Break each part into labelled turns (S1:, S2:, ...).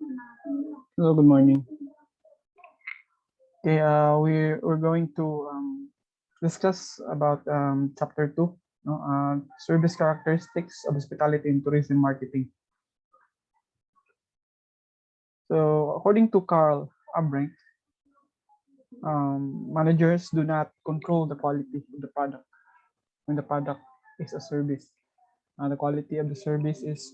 S1: Hello, good morning. Okay, we're going to discuss about chapter 2, no, service characteristics of hospitality and tourism marketing. So, according to Carl Abrank, managers do not control the quality of the product when the product is a service. The quality of the service is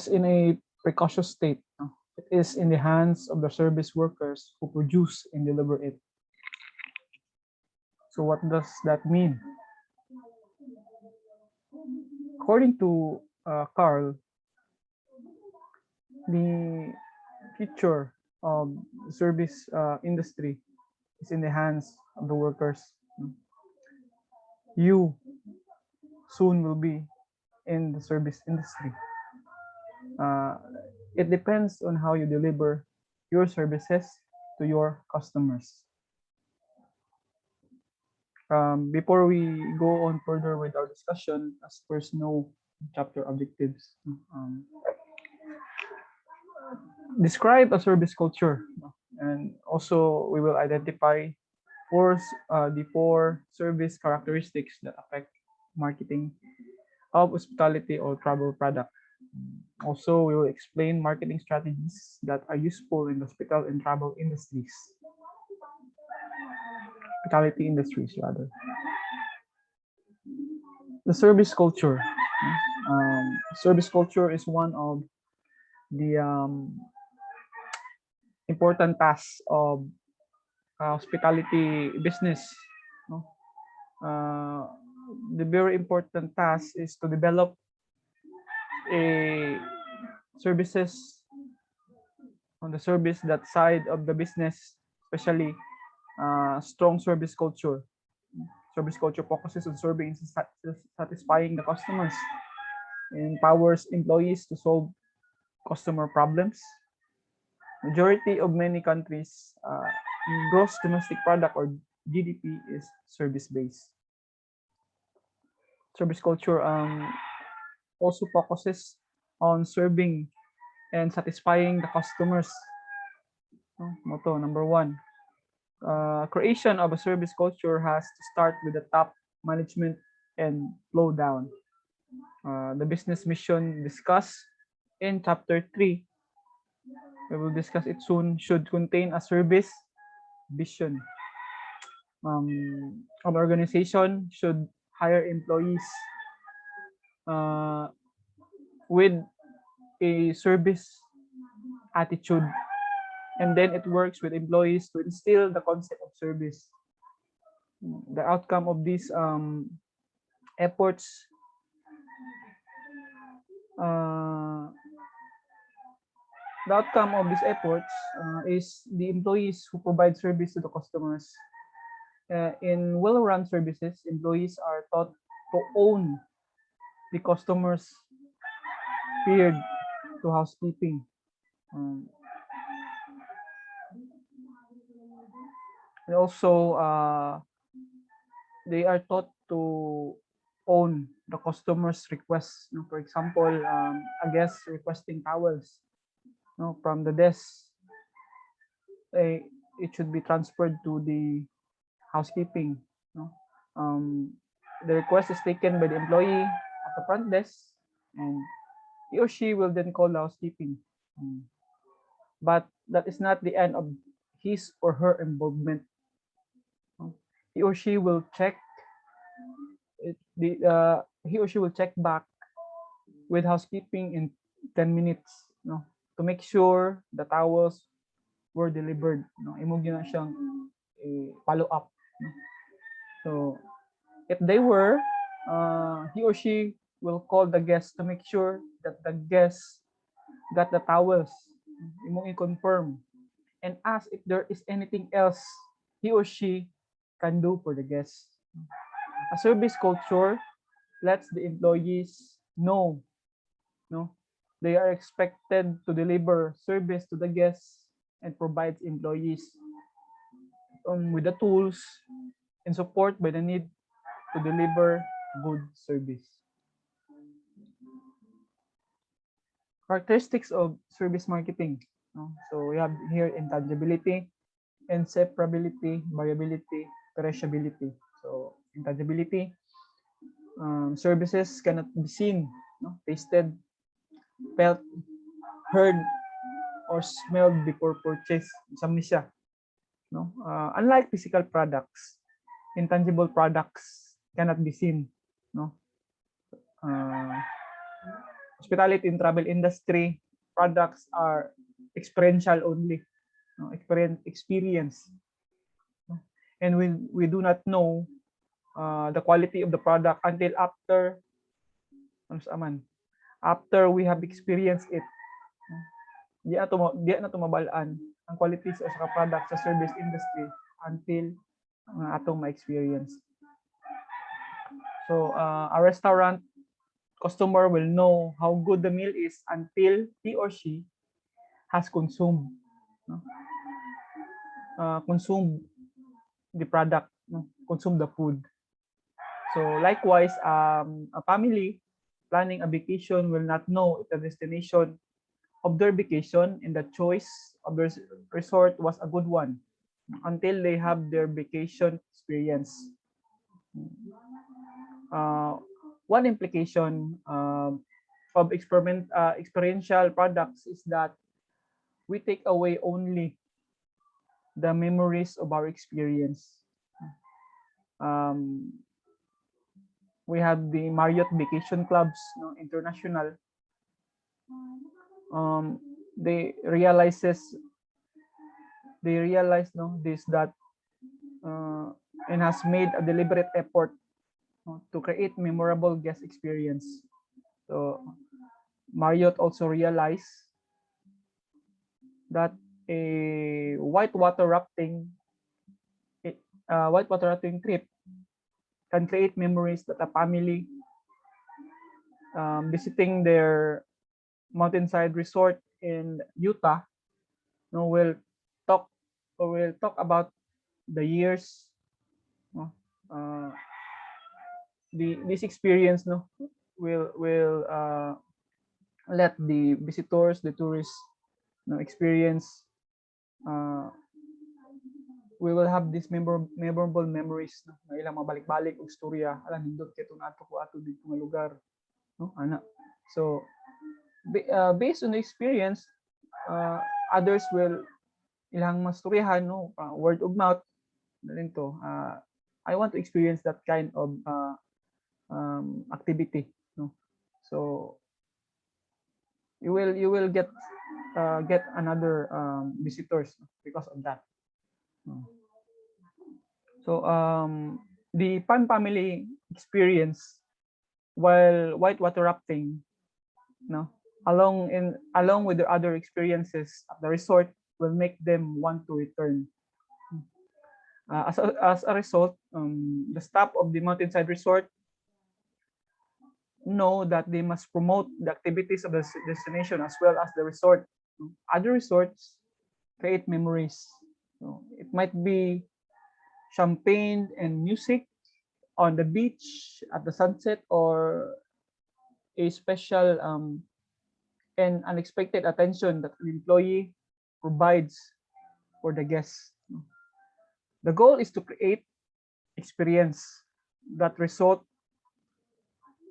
S1: in a precocious state. No? It is in the hands of the service workers who produce and deliver it. So what does that mean? According to Carl, the future of the service industry is in the hands of the workers. You soon will be in the service industry. Uh, it depends on how you deliver your services to your customers. Before we go on further with our discussion, as first know chapter objectives. Describe a service culture, and also we will identify the four service characteristics that affect marketing of hospitality or travel product. Also, we will explain marketing strategies that are useful in the hospital and travel industries, hospitality industries rather. The service culture. Service culture is one of the important tasks of hospitality business. No? The very important task is to develop a services on the service that side of the business, especially strong service culture. Service culture focuses on serving and satisfying the customers, empowers employees to solve customer problems. Majority of many countries, gross domestic product or GDP is service based. Service culture also focuses on serving and satisfying the customers. Motto number one. Creation of a service culture has to start with the top management and flow down. The business mission discussed in chapter 3, we will discuss it soon, should contain a service vision. An organization should hire employees with a service attitude, and then it works with employees to instill the concept of service. The outcome of these efforts is the employees who provide service to the customers. In well-run services, employees are taught to own the customers period to housekeeping. And also, they are taught to own the customer's requests. For example, a guest requesting towels from the desk, it should be transferred to the housekeeping. The request is taken by the employee at the front desk, and he or she will then call the housekeeping. But that is not the end of his or her involvement. He or she will check he or she will check back with housekeeping in 10 minutes, to make sure the towels were delivered. Imog na siyang follow up. So if they were, he or she will call the guest to make sure that the guest got the towels. Imong i-confirm and ask if there is anything else he or she can do for the guest. A service culture lets the employees know, they are expected to deliver service to the guests and provides employees with the tools and support by the need to deliver good service. Characteristics of service marketing. No? So we have here intangibility, inseparability, variability, perishability. So intangibility, services cannot be seen, no? Tasted, felt, heard, or smelled before purchase. Isang siya. No? Unlike physical products, intangible products cannot be seen. No? Hospitality and travel industry products are experiential only. No? Experience. No? And we do not know the quality of the product until after we have experienced it. Di na tumabalaan ang qualities sa product sa service industry until atong ma-experience. So a restaurant customer will know how good the meal is until he or she has consumed, no? Consumed the product, no? Consumed the food. So likewise, a family planning a vacation will not know if the destination of their vacation and the choice of their resort was a good one until they have their vacation experience. One implication of experiential products is that we take away only the memories of our experience. We have the Marriott Vacation Clubs, no, international. They realize no, this that and has made a deliberate effort, no, to create memorable guest experience. So Marriott also realized that a whitewater rafting trip can create memories that a family visiting their mountainside resort in Utah, no, will talk about the years, no, this experience, no, will let the visitors, the tourists, no, experience. We will have these memorable memories, no, na ilang mabalik-balik og storya, alam nindot kay tong ato dito nga lugar, no, ana. So based on the experience, others will ilang mastoryahan, no, word of mouth dalin to. I want to experience that kind of activity, no. So you will get another visitors because of that. So the Pan family experience while whitewater rafting, no, along with the other experiences at the resort will make them want to return. As a result, the staff of the mountainside resort know that they must promote the activities of the destination as well as the resort. Other resorts create memories. It might be champagne and music on the beach at the sunset, or a special and unexpected attention that the employee provides for the guests. The goal is to create experience that result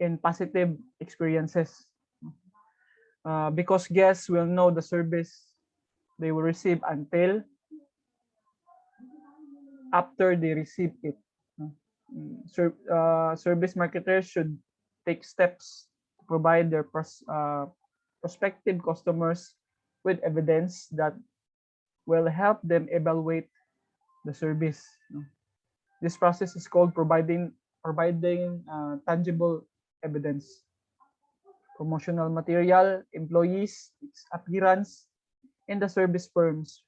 S1: in positive experiences, because guests will know the service they will receive until after they receive it. Service marketers should take steps to provide their prospective customers with evidence that will help them evaluate the service. This process is called providing tangible evidence. Promotional material, employees, its appearance, and the service firm's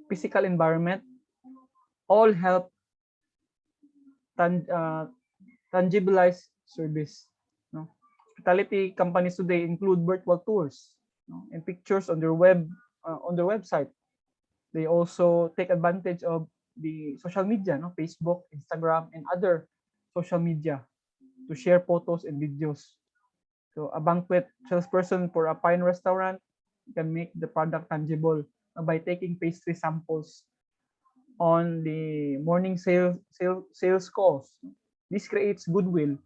S1: physical environment all help tangibilize service. No? Hospitality companies today include virtual tours, no, and pictures on their website. They also take advantage of the social media, no, Facebook, Instagram, and other social media to share photos and videos. So a banquet salesperson for a fine restaurant can make the product tangible by taking pastry samples on the morning sales calls. This creates goodwill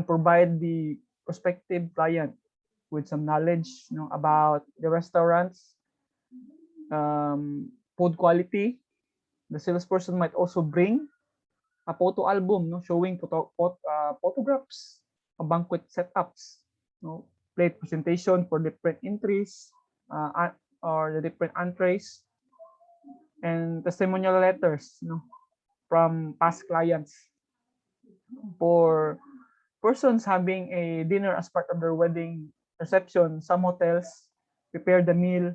S1: and provide the prospective client with some knowledge, about the restaurant's food quality. The salesperson might also bring a photo album, showing photographs of banquet setups, plate presentation for different entries, or the different entrees, and testimonial letters, from past clients. For persons having a dinner as part of their wedding reception, some hotels prepare the meal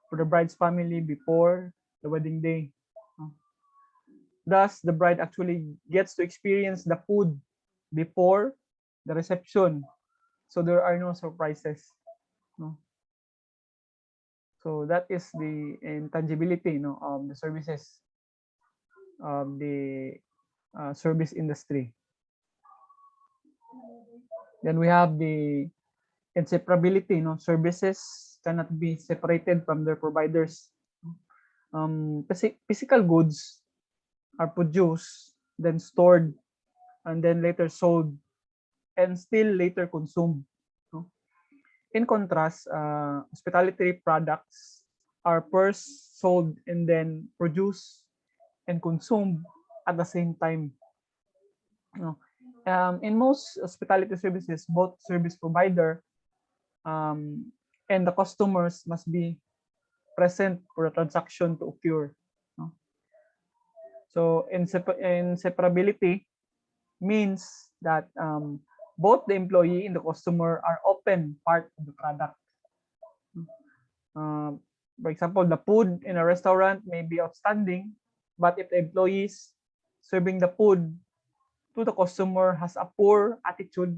S1: for the bride's family before the wedding day. Thus, the bride actually gets to experience the food before the reception, so there are no surprises. So that is the intangibility, of the services of the service industry. Then we have the inseparability. Services cannot be separated from their providers. Physical goods are produced, then stored, and then later sold, and still later consumed. In contrast, hospitality products are first sold and then produced and consumed at the same time. In most hospitality services, both service provider and the customers must be present for a transaction to occur. So inseparability means that both the employee and the customer are often part of the product. For example, the food in a restaurant may be outstanding, but if the employees serving the food to the customer has a poor attitude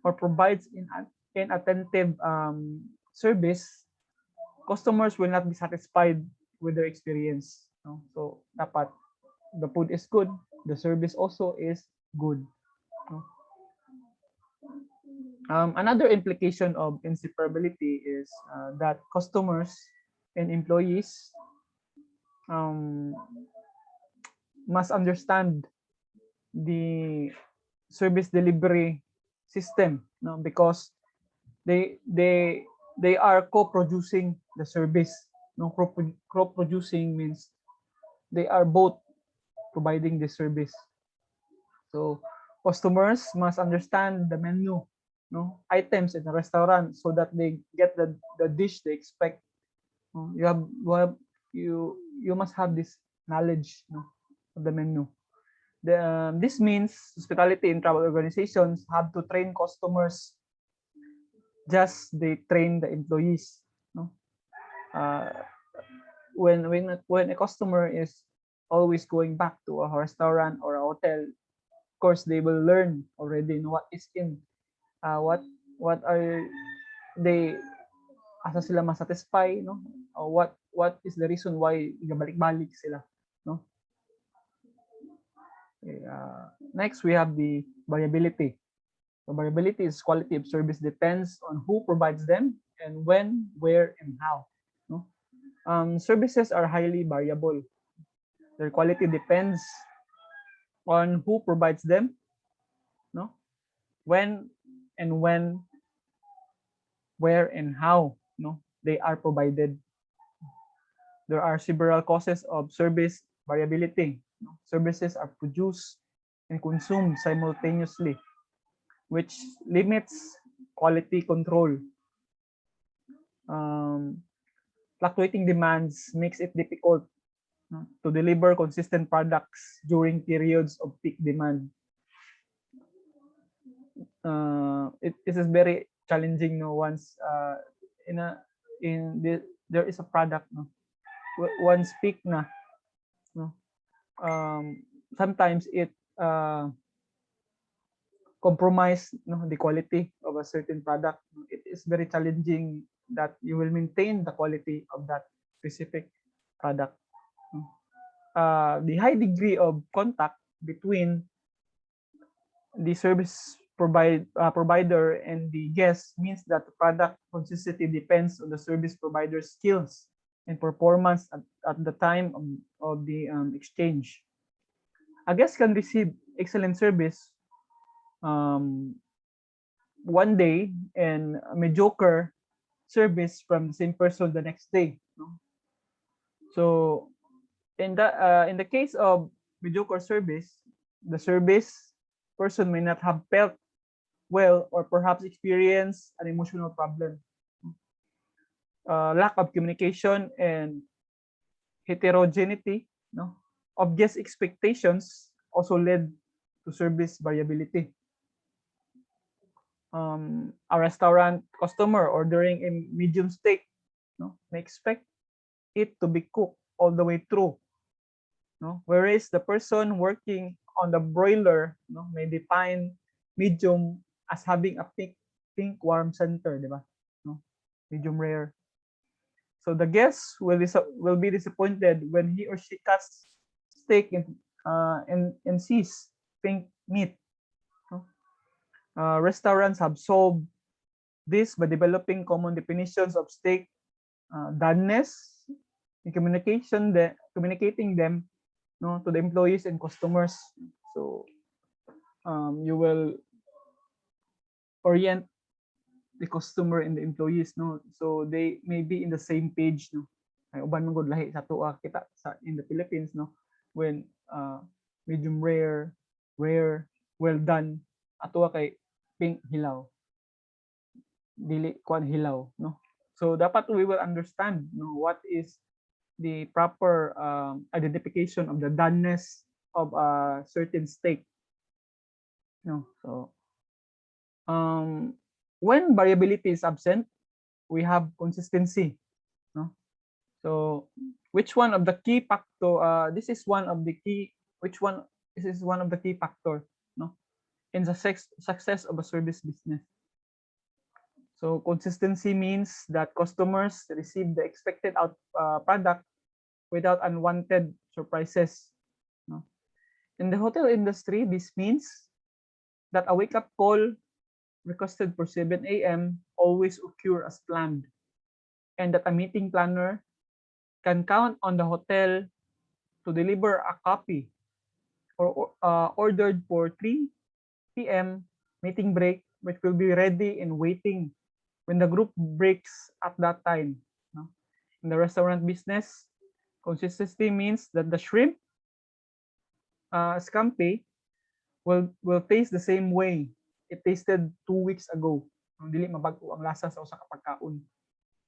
S1: or provides inattentive service, customers will not be satisfied with their experience. So dapat the food is good, the service also is good. Another implication of inseparability is that customers and employees must understand the service delivery system, because they are co-producing the service. Co-producing means they are both providing the service. So customers must understand the menu, items in the restaurant, so that they get the dish they expect. You must have this knowledge, of the menu. This means hospitality and travel organizations have to train customers just they train the employees. When a customer is always going back to a restaurant or a hotel, of course they will learn already what is in, what are they, asa sila masatisfy, or what is the reason why gabalik-balik sila, next we have the variability. So variability is quality of service depends on who provides them and when, where, and how. Services are highly variable. Their quality depends on who provides them, when, where, and how they are provided. There are several causes of service variability. Services are produced and consumed simultaneously, which limits quality control. Fluctuating demands makes it difficult to deliver consistent products during periods of peak demand. It is very challenging, once there is a product, once peak na, sometimes it compromise the quality of a certain product. It is very challenging that you will maintain the quality of that specific product. The high degree of contact between the service provider and the guest means that the product consistency depends on the service provider's skills and performance at the time of the exchange. A guest can receive excellent service um, one day and mediocre service from the same person the next day. No? So in the case of mediocre service, the service person may not have felt well or perhaps experience an emotional problem. Lack of communication and heterogeneity, no, of guest expectations also led to service variability. A restaurant customer ordering a medium steak, no, may expect it to be cooked all the way through, no, whereas the person working on the broiler, no, may define medium as having a pink warm center, di ba? No, medium rare. So the guest will be disappointed when he or she cuts steak and sees pink meat. Restaurants have solved this by developing common definitions of steak doneness and communicating them, no, to the employees and customers. So you will orient the customer and the employees, no, so they may be in the same page, no. Ay uban man gud lahi sa tuwa kita sa in the Philippines, no, when medium rare, rare, well done, ato kay pink hilaw, dili kwan hilaw, no. So dapat we will understand, no, what is the proper identification of the doneness of a certain steak, no. So when variability is absent, we have consistency, no. So which one of the key factor, this is one of the key, this is one of the key factor, no, in the success of a service business. So consistency means that customers receive the expected product without unwanted surprises, no. In the hotel industry, this means that a wake-up call requested for 7 a.m. always occur as planned, and that a meeting planner can count on the hotel to deliver a copy or ordered for 3 p.m. meeting break, which will be ready and waiting when the group breaks at that time, no? In the restaurant business, consistency means that the shrimp scampi will taste the same way it tasted 2 weeks ago. Dili mabago ang lasa sa usa ka pagkaon,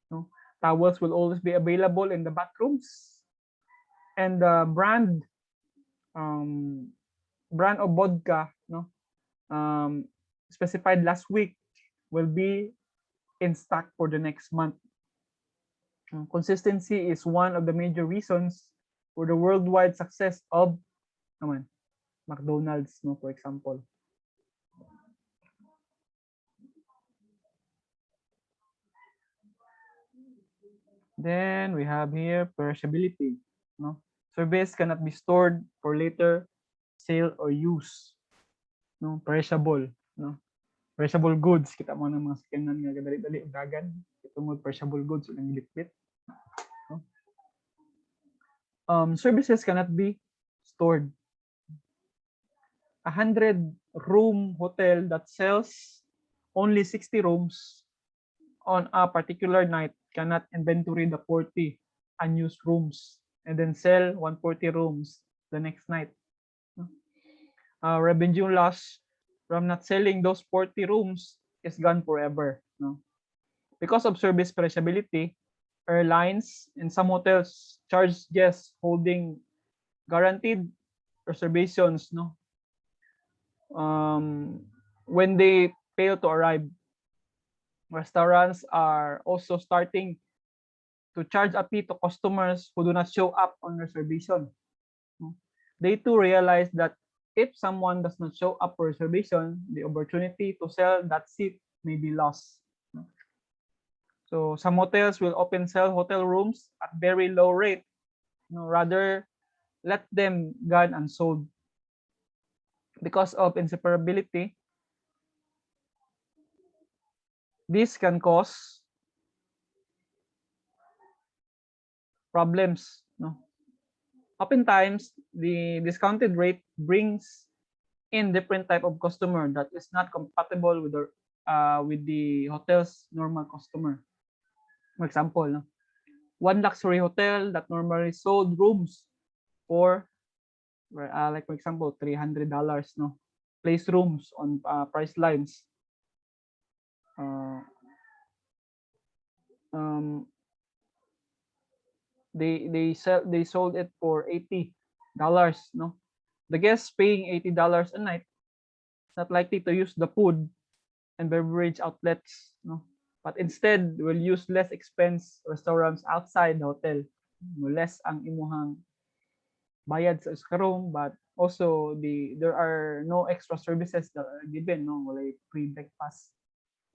S1: no? Towels will always be available in the bathrooms, and the brand of vodka, no, specified last week will be in stock for the next month. Consistency is one of the major reasons for the worldwide success of McDonald's, no, for example. Then we have here perishability, no. Service cannot be stored for later sale or use, no. Perishable, no. Perishable goods, kita mo ng mga sakyanan nga dali-dali ug dagan, ito mo perishable goods ulang litbit, no. Services cannot be stored. 100-room hotel that sells only 60 rooms on a particular night cannot inventory the 40 unused rooms and then sell 140 rooms the next night. Revenue loss from not selling those 40 rooms is gone forever, no? Because of service perishability, airlines and some hotels charge guests holding guaranteed reservations, no, when they fail to arrive. Restaurants are also starting to charge a fee to customers who do not show up on reservation. They too realize that if someone does not show up for reservation, the opportunity to sell that seat may be lost. So some hotels will often sell hotel rooms at very low rate, rather let them gone unsold. Because of inseparability, This can cause problems, no? Oftentimes, the discounted rate brings in different type of customer that is not compatible with the hotel's normal customer. For example, no? One luxury hotel that normally sold rooms for like for example $300, no, place rooms on price lines. Uh, um, they sold it for $80, no. The guests paying $80 a night not likely to use the food and beverage outlets, no, but instead will use less expense restaurants outside the hotel. Less ang imuhang bayad sa room, but also there are no extra services that are given, no, walay free breakfast,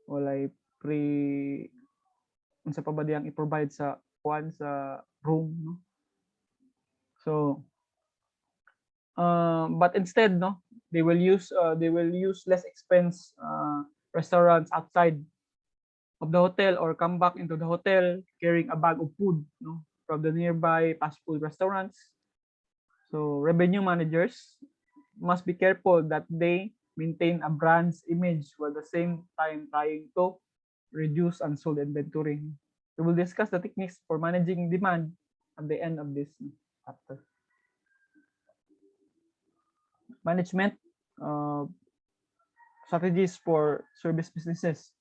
S1: walay free unsa pa ba diyang i-provide sa sa room, no. So but instead, no, they will use less expense restaurants outside of the hotel, or come back into the hotel carrying a bag of food, no, from the nearby fast food restaurants. So revenue managers must be careful that they maintain a brand's image while at the same time trying to reduce unsold inventory. We will discuss the techniques for managing demand at the end of this chapter. Management strategies for service businesses.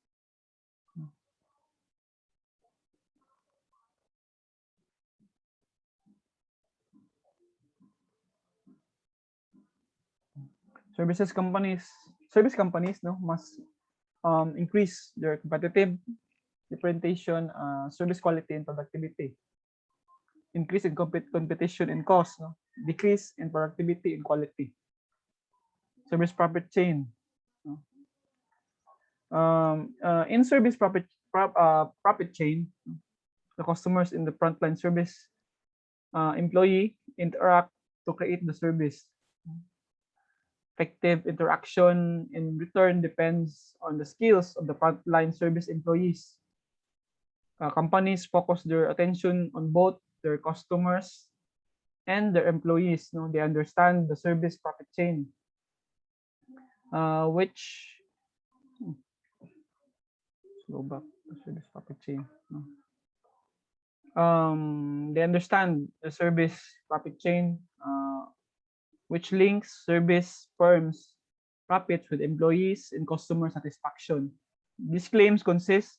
S1: Service companies, no, must increase their competitive differentiation, service quality, and productivity. Increase in competition in cost, no? Decrease in productivity and quality. Service profit chain. No? In service profit chain, the customers in the frontline service employee interact to create the service. Effective interaction in return depends on the skills of the frontline service employees. Companies focus their attention on both their customers and their employees. No, they understand the service profit chain, which go back to service profit chain. No. They understand the service profit chain, which links service firms' profits with employees and customer satisfaction. These claims consist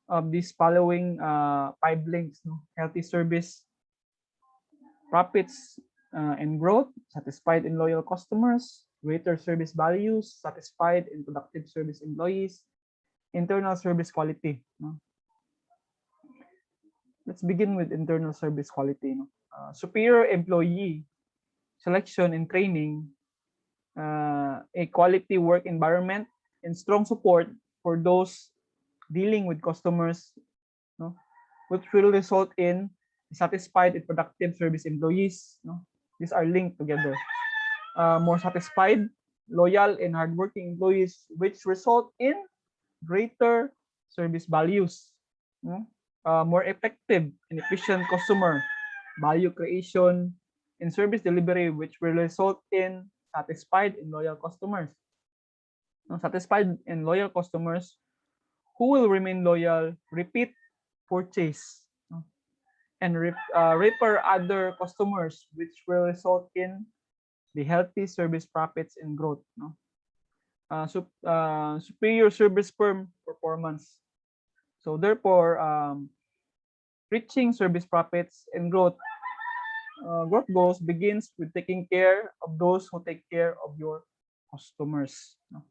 S1: of these following 5 links: no? Healthy service, profits and growth, satisfied and loyal customers, greater service values, satisfied and productive service employees, internal service quality. No? Let's begin with internal service quality. No? Superior employee selection and training, a quality work environment, and strong support for those dealing with customers, no, which will result in satisfied and productive service employees. No, these are linked together. More satisfied, loyal, and hardworking employees, which result in greater service values. No? More effective and efficient customer value creation and service delivery, which will result in satisfied and loyal customers. No, satisfied and loyal customers who will remain loyal, repeat purchase, no? And refer other customers, which will result in the healthy service profits and growth. No? Superior service firm performance. So therefore, reaching service profits and growth goals begins with taking care of those who take care of your customers. No?